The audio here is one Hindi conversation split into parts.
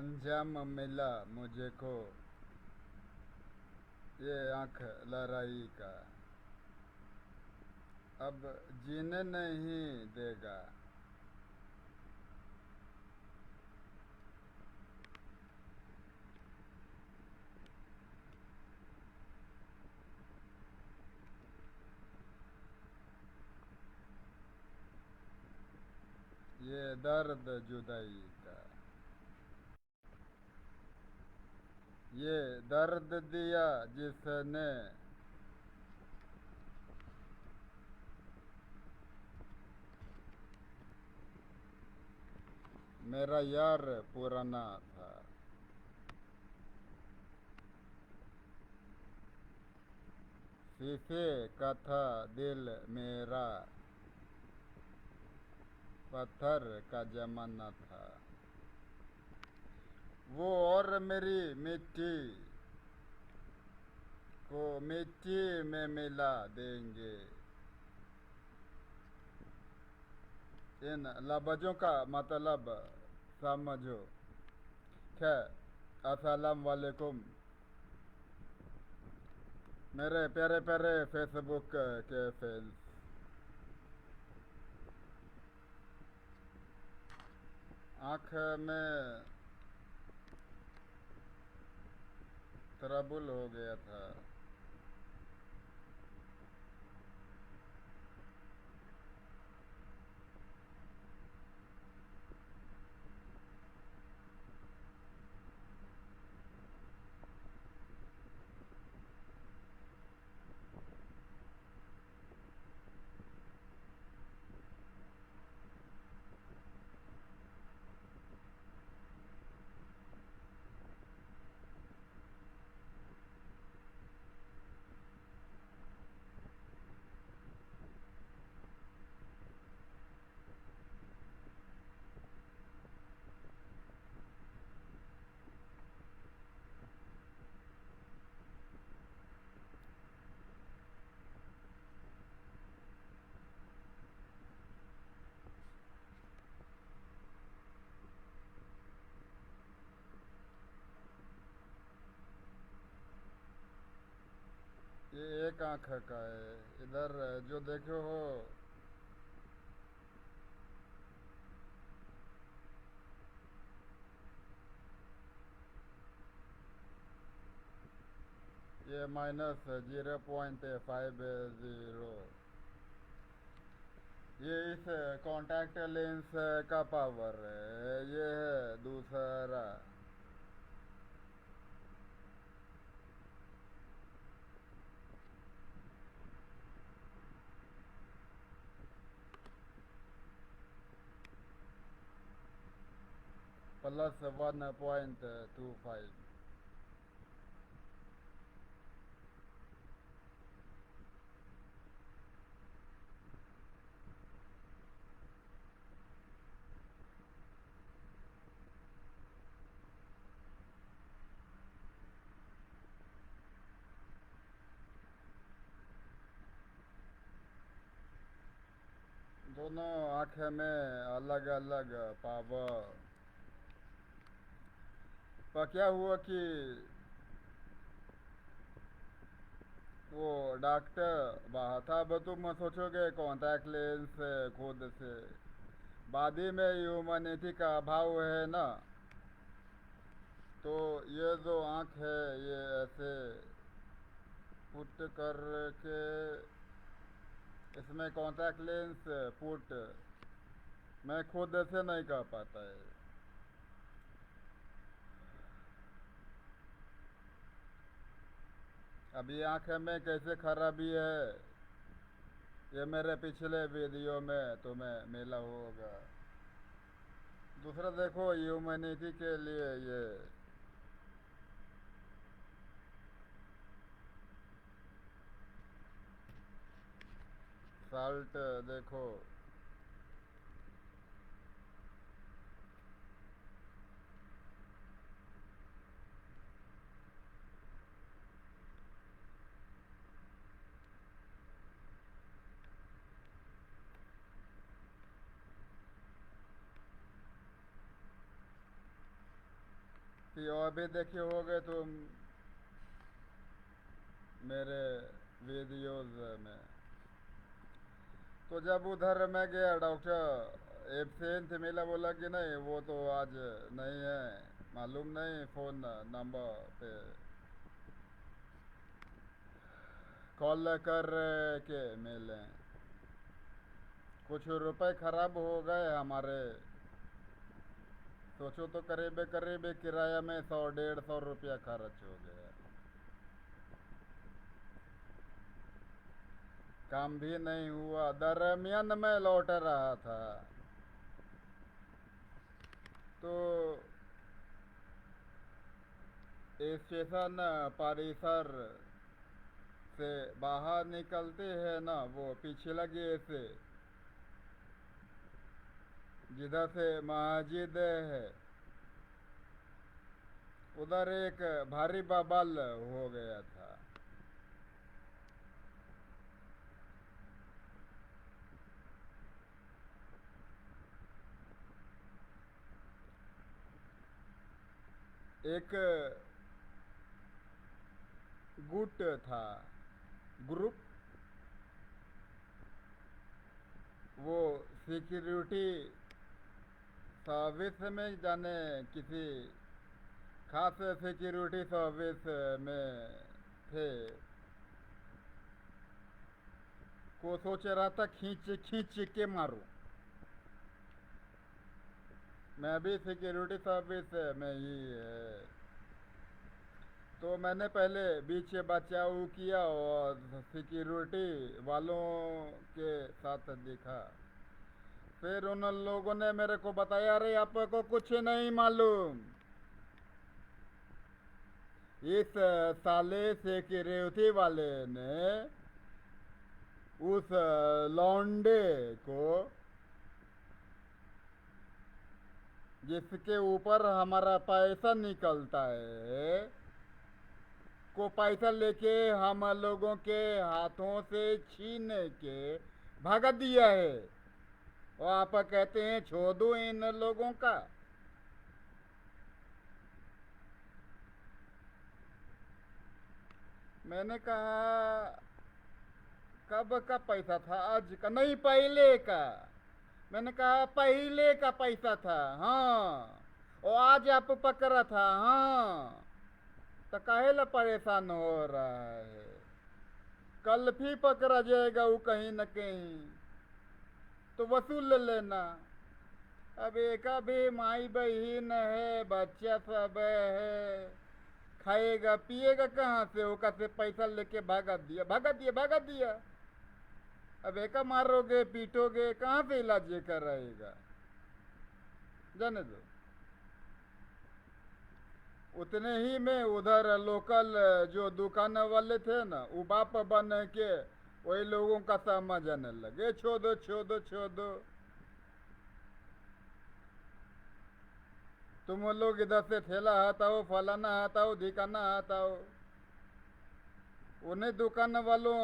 अंजाम मिला मुझे को ये आंख लड़ाई का, अब जीने नहीं देगा। ये दर्द जुदाई का, ये दर्द दिया जिसने मेरा यार पुराना था। शीशे का था दिल मेरा, पत्थर का जमाना था। वो और मेरी मिट्टी को मिट्टी में मिला देंगे। इन लफ्ज़ों का मतलब समझो। खैर, अस्सलाम वालेकुम मेरे प्यारे प्यारे फेसबुक के फैंस। आँख में ट्रबल हो गया था। ये एक आँख का है। इधर जो देखे हो ये -0.50। ये इस कॉन्टैक्ट लेंस का पावर है। ये है दूसरा। +1.25। दोनों आँखें में अलग अलग पावर। पर क्या हुआ कि वो डॉक्टर बाहर था। अब तुम सोचोगे कॉन्टैक्ट लेंस खुद से बादी में ह्यूमनिटी का अभाव है ना। तो ये जो आँख है ये ऐसे पुट करके इसमें कॉन्टैक्ट लेंस पुट मैं खुद से नहीं कर पाता है। अब ये आँख में कैसे खराबी है ये मेरे पिछले वीडियो में तुम्हें मिला होगा। दूसरा देखो ह्यूमनिटी के लिए ये साल्ट देखो। बाकी और भी देखे होगे तुम मेरे वीडियोस में। तो जब उधर मैं गया डॉक्टर एब्सेंट मिला, बोला कि नहीं वो तो आज नहीं है, मालूम नहीं, फ़ोन नंबर पे कॉल कर के मिले। कुछ रुपए खराब हो गए हमारे, सोचो तो करीब करीब किराया में 100-150 रुपया खर्च हो गया। काम भी नहीं हुआ, दरमियान में लौट रहा था तो स्टेशन परिसर से बाहर निकलते हैं ना, वो पिछला गेट से जिधर से मस्जिद है, उधर एक भारी बवाल हो गया था। एक गुट था, ग्रुप, वो सिक्योरिटी सर्विस में, जाने किसी खास सिक्योरिटी सर्विस में थे, को सोच रहा था खींच खींच के मारूं। मैं भी सिक्योरिटी सर्विस में ही है, तो मैंने पहले बीच बचाव किया और सिक्योरिटी वालों के साथ देखा। फिर उन लोगों ने मेरे को बताया, अरे आपको कुछ नहीं मालूम, इस साले सिक्योरिटी वाले ने उस लौंडे को, जिसके ऊपर हमारा पैसा निकलता है, को पैसा लेके हम लोगों के हाथों से छीन के भगा दिया है, और आप कहते हैं छोड़ दो इन लोगों का। मैंने कहा कब का पैसा था, आज का नहीं, पहले का। मैंने कहा पहले का पैसा था, हाँ, और आज आप पकड़ा था, हाँ, तो काहे ला परेशान हो रहा है, कल भी पकड़ा जाएगा वो कहीं न कहीं, तो वसूल लेना। अब एक भी माई बहन है, बच्चा सब है, खाएगा पिएगा कहाँ से, वो कैसे पैसा लेके भागा दिया, भागा दिया, भागा दिया। अब एक मारोगे पीटोगे, कहाँ से इलाज कराएगा, जाने दो। उतने ही में उधर लोकल जो दुकान वाले थे ना, वो बाप बन के वही लोगों का समझने लगे, छोड़ दो छोड़ दो छोड़ दो, तुम लोग इधर से ठेला हटाओ, फलाना हटाओ, ढिकाना हटाओ। उन्हें दुकान वालों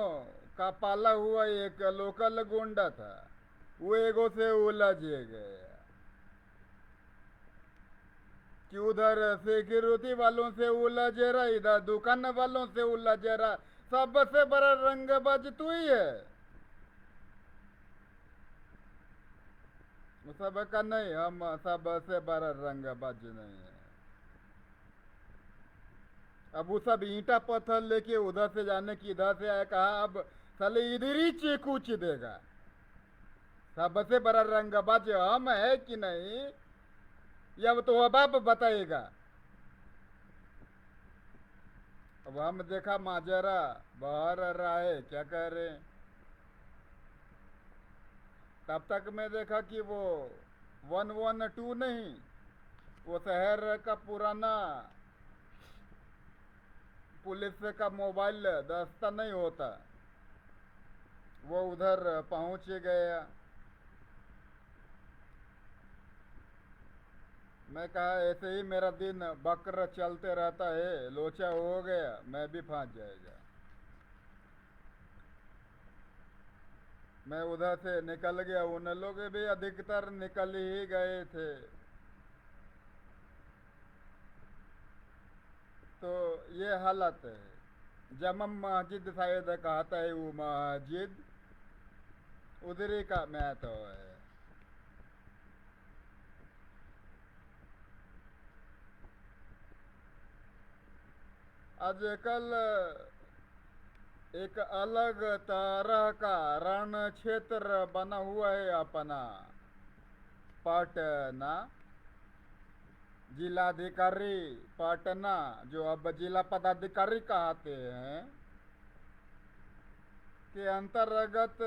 का पाला हुआ एक लोकल गुंडा था, वो एगो से उलझ गया कि उधर सिक्योरिटी वालों से उलझ रहा, इधर दुकान वालों से उलझ रहा। सबसे बड़ा रंगबाज तू ही है। सबका नहीं, हम सबसे बड़ा रंगबाज नहीं है। अब वो सब ईंटा पत्थर लेके उधर से जाने की, इधर से आया, कहा अब साले इधर ही चेकूच देगा। सबसे बड़ा रंगबाज हम है कि नहीं, या तो अब आप बताएगा। अब हम देखा माजरा बाहर रहा है, क्या कह रहे हैं। तब तक मैं देखा कि वो 112 नहीं, वो शहर का पुराना पुलिस का मोबाइल दस्ता नहीं होता, वो उधर पहुंच गया। मैं कहा ऐसे ही मेरा दिन बकर चलते रहता है, लोचा हो गया मैं भी फंस जाएगा। मैं उधर से निकल गया, उन लोग भी अधिकतर निकल ही गए थे। तो ये हालत है। जमम मस्जिद शायद कहता है वो मस्जिद, उधरी का मैं तो है। आजकल एक अलग तरह का रण क्षेत्र बना हुआ है अपना पटना। जिलाधिकारी पटना, जो अब जिला पदाधिकारी कहते हैं, के अंतर्गत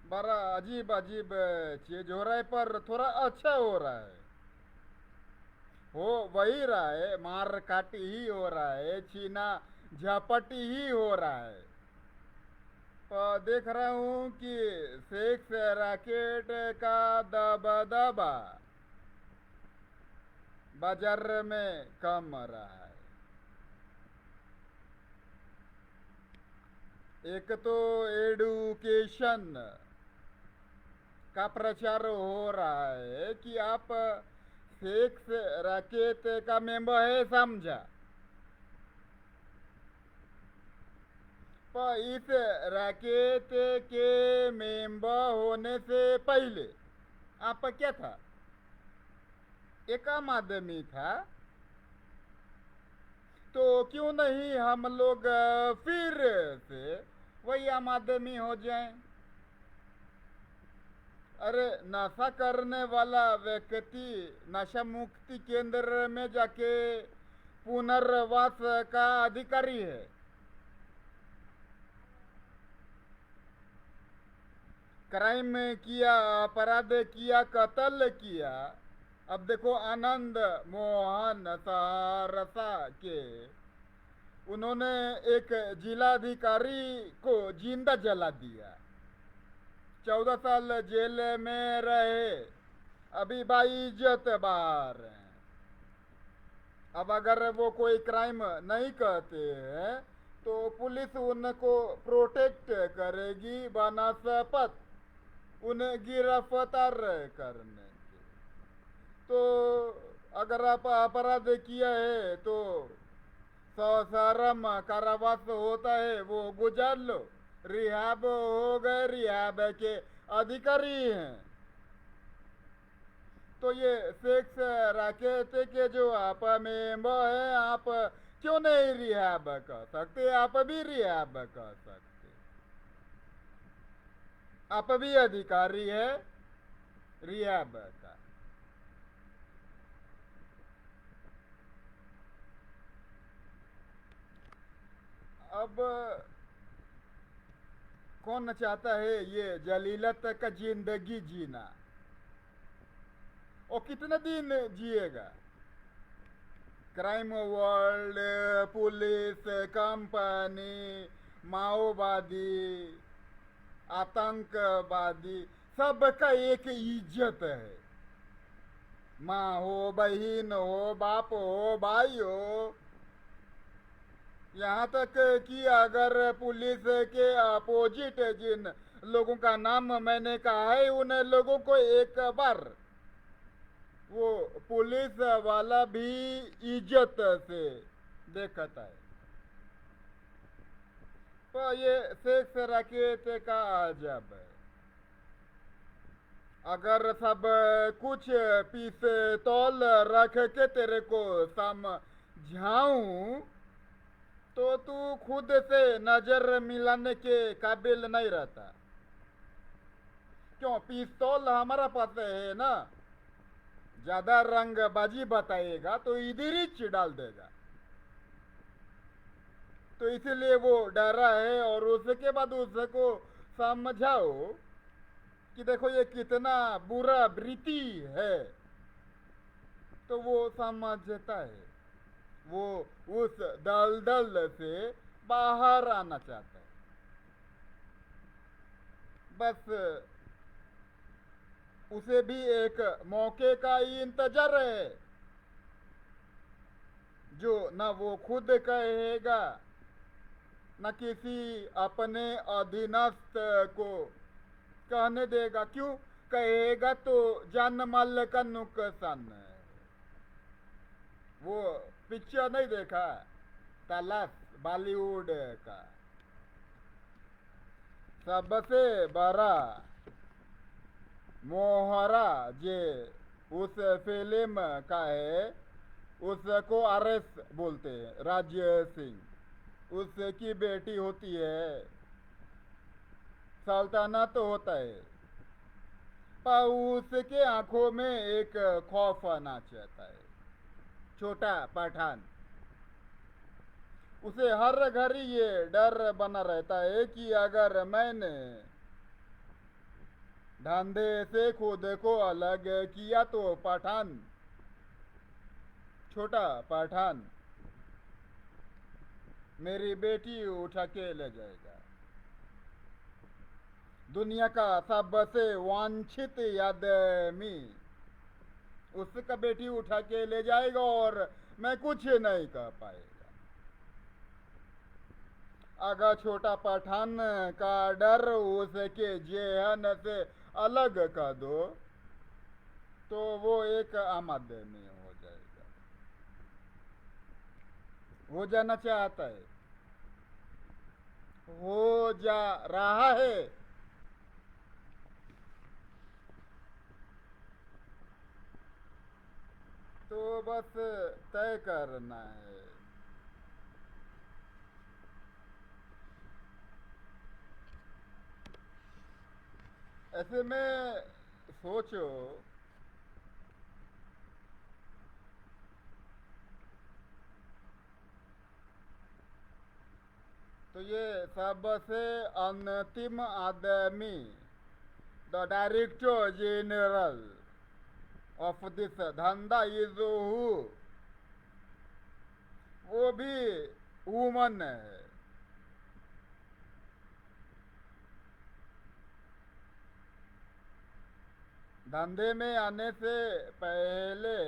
बड़ा अजीब अजीब चीज हो रहा है, पर थोड़ा अच्छा हो रहा है। हो वही रहा है, मार काटी ही हो रहा है, छीना झपटी ही हो रहा है। पर देख रहा हूँ कि सेक्स रैकेट का दबदबा बाजार में कम रहा है। एक तो एडुकेशन का प्रचार हो रहा है कि आप सेक्स रैकेट का मेंबर है समझा, पर इस रैकेट के मेंबर होने से पहले आप क्या था? एक आम आदमी था। तो क्यों नहीं हम लोग फिर से वही आम आदमी हो जाएं? अरे नशा करने वाला व्यक्ति नशा मुक्ति केंद्र में जाके पुनर्वास का अधिकारी है। क्राइम किया, अपराध किया, कत्ल किया। अब देखो आनंद मोहन सहरसा के, उन्होंने एक जिलाधिकारी को जिंदा जला दिया। 14 साल जेल में रहे, अभी बाइज्जत बाहर हैं। अब अगर वो कोई क्राइम नहीं करते हैं तो पुलिस उनको प्रोटेक्ट करेगी बनस्पत उन्हें गिरफ्तार करने के। तो अगर आप अपराध किया है तो सशरम कारावास होता है, वो गुजार लो। रिहाब हो गए, रिहाब के अधिकारी हैं। तो ये सेक्स रैकेट के जो आप मेंबर हैं, आप क्यों नहीं रिहाब कर सकते? आप भी रिहाब कर सकते, आप भी अधिकारी है रिहाब का। अब कौन चाहता है ये जलीलत का जिंदगी जीना? और कितने दिन जिएगा? क्राइम वर्ल्ड, पुलिस, कंपनी, माओवादी, आतंकवादी, सबका एक इज्जत है। माँ हो, बहन हो, बाप हो, भाई हो। यहाँ तक कि अगर पुलिस के अपोजिट जिन लोगों का नाम मैंने कहा है, उन लोगों को एक बार वो पुलिस वाला भी इज्जत से देखता है। तो ये सेक्स रैकेट का अजब है। अगर सब कुछ पिस्तौल रख के तेरे को समझाऊं तो तू खुद से नजर मिलाने के काबिल नहीं रहता। क्यों? पिस्तौल हमारा पास है ना, ज्यादा रंगबाजी बताएगा तो इधर ही डाल देगा। तो इसीलिए वो डरा है, और उसके बाद उसको समझाओ कि देखो ये कितना बुरा वृत्ति है, तो वो समझता है। वो उस दलदल से बाहर आना चाहता है। बस उसे भी एक मौके का ही इंतजार है, जो न वो खुद कहेगा न किसी अपने अधीनस्थ को कहने देगा। क्यों कहेगा? तो जान माल का नुकसान है। वो पिक्चर नहीं देखा? तलस बॉलीवुड का सबसे बड़ा मोहरा जे उस फिल्म का है, उसको अरेस्ट बोलते हैं। राज्य सिंह उसकी बेटी होती है, सल्तनत तो होता है, पर उसके आंखों में एक खौफ आना चाहता है, छोटा पठान। उसे हर घड़ी ये डर बना रहता है कि अगर मैंने धंधे से खुद को अलग किया तो पठान, छोटा पठान मेरी बेटी उठा के ले जाएगा। दुनिया का सबसे वांछित आदमी उसका बेटी उठा के ले जाएगा और मैं कुछ नहीं कर पाएगा। अगर छोटा पठान का डर उसके जेहन से अलग कर दो तो वो एक आम आदमी हो जाएगा, हो जाना चाहता है, हो जा रहा है। तो बस तय करना है। ऐसे में सोचो, तो ये सबसे अंतिम आदमी, the director general of this धंधा इज हु, वो भी वुमन है। धंधे में आने से पहले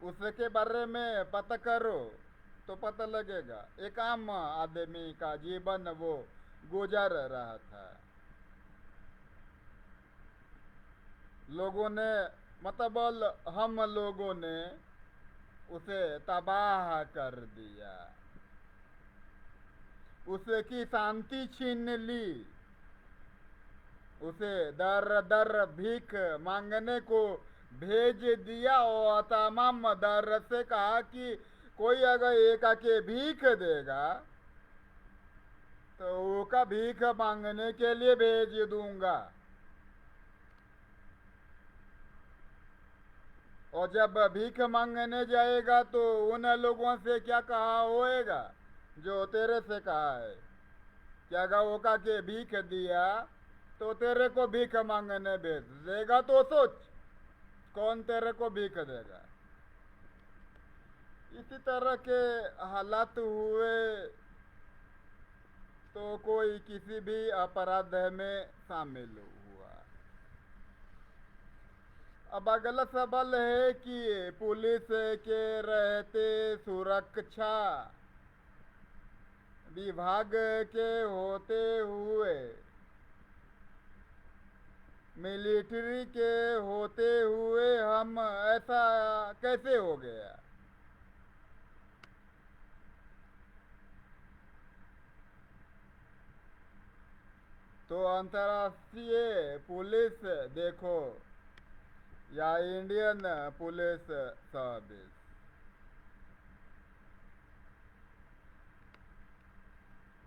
उसके बारे में पता करो तो पता लगेगा। एक आम आदमी का जीवन वो गुजार रहा था। लोगों ने, मतलब हम लोगों ने उसे तबाह कर दिया, उसकी शांति छीन ली, उसे दर दर भीख मांगने को भेज दिया और तमाम दर से कहा कि कोई अगर एक आके भीख देगा तो उसका भीख मांगने के लिए भेज दूंगा। और जब भीख मांगने जाएगा तो उन लोगों से क्या कहा होएगा जो तेरे से कहा है? क्या गाँव का के भीख दिया तो तेरे को भीख मांगने भेज देगा? तो सोच कौन तेरे को भीख देगा। इसी तरह के हालात हुए तो कोई किसी भी अपराध में शामिल हुआ। अब अगला सवाल है कि पुलिस के रहते सुरक्षा विभाग के होते हुए, मिलिट्री के होते हुए हम ऐसा कैसे हो गया? तो अंतर्राष्ट्रीय पुलिस देखो या Indian police service,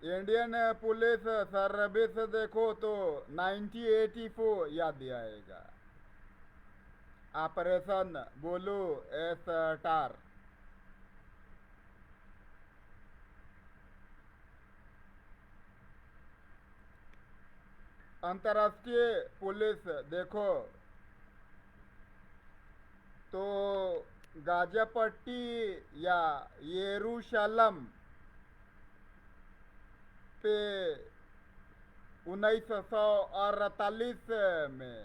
Indian police service देखो तो 1984 याद आएगा। ऑपरेशन ब्लू स्टार, अंतर्राष्ट्रीय पुलिस देखो तो गाजापट्टी या यरूशलम पे 1948 में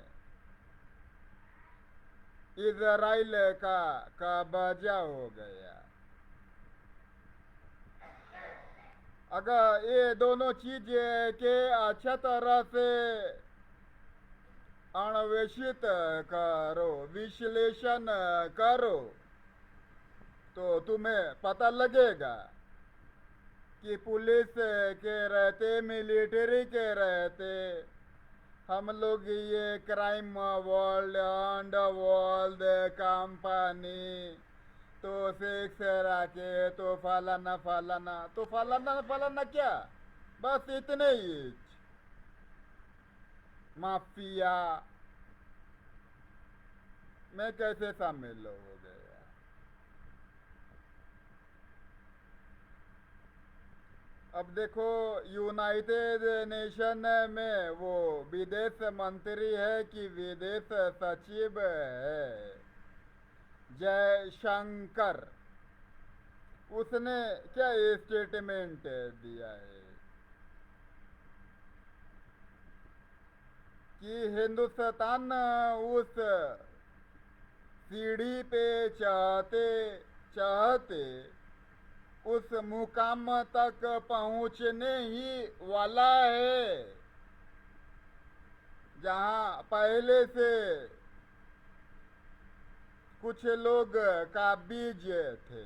इजराइल का कब्जा हो गया। अगर ये दोनों चीज के अच्छा तरह से अन्वेषित करो, विश्लेषण करो तो तुम्हें पता लगेगा कि पुलिस के रहते, मिलिट्री के रहते, हम लोग ये क्राइम वर्ल्ड, अंडरवर्ल्ड कंपनी, तो सेक्स राके, तो फलाना फलाना, तो फलाना फलाना क्या, बस इतने ही। माफिया में कैसे शामिल हो गया? अब देखो, यूनाइटेड नेशन में वो विदेश मंत्री है कि विदेश सचिव है, जयशंकर, उसने क्या स्टेटमेंट दिया है कि हिंदुस्तान उस सीढ़ी पे चाहते चाहते उस मुकाम तक पहुंचने ही वाला है जहां पहले से कुछ लोग काबिज थे।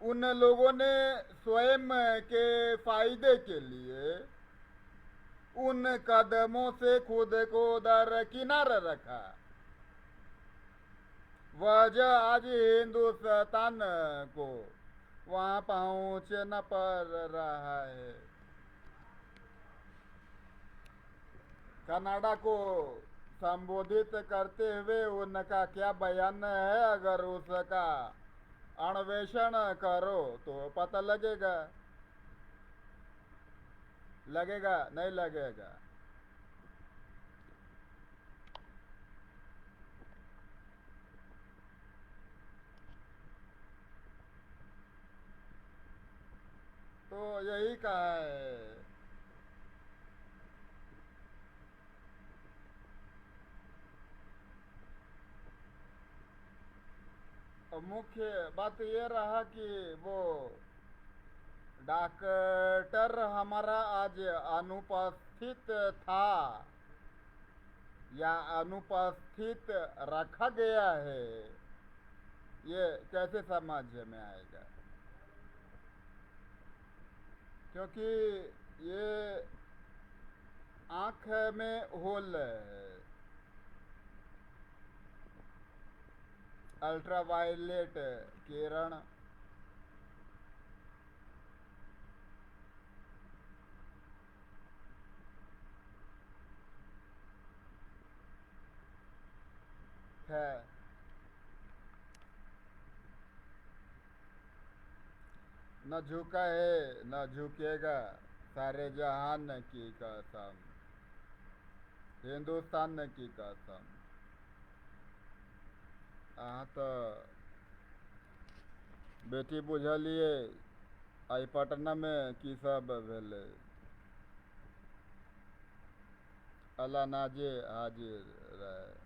उन लोगों ने स्वयं के फायदे के लिए उन कदमों से खुद को दरकिनार रखा। वजह आज हिंदुस्तान को वहां पहुंचना पड़ रहा है। कनाडा को संबोधित करते हुए उनका क्या बयान है, अगर उसका अन्वेषण करो तो पता लगेगा। लगेगा नहीं लगेगा? तो यही कहा है। और मुख्य बात ये रहा कि वो डॉक्टर हमारा आज अनुपस्थित था या अनुपस्थित रखा गया है, ये कैसे समझ में आएगा? क्योंकि ये आंख में होल है, अल्ट्रावायलेट किरण है। न झुका है न झुकेगा, सारे जहान की कसम, हिंदुस्तान की कसम। तो बेटी बुझलिए आई पटना में की सब भेले, अल्लाह नाजे हाजिर रहे।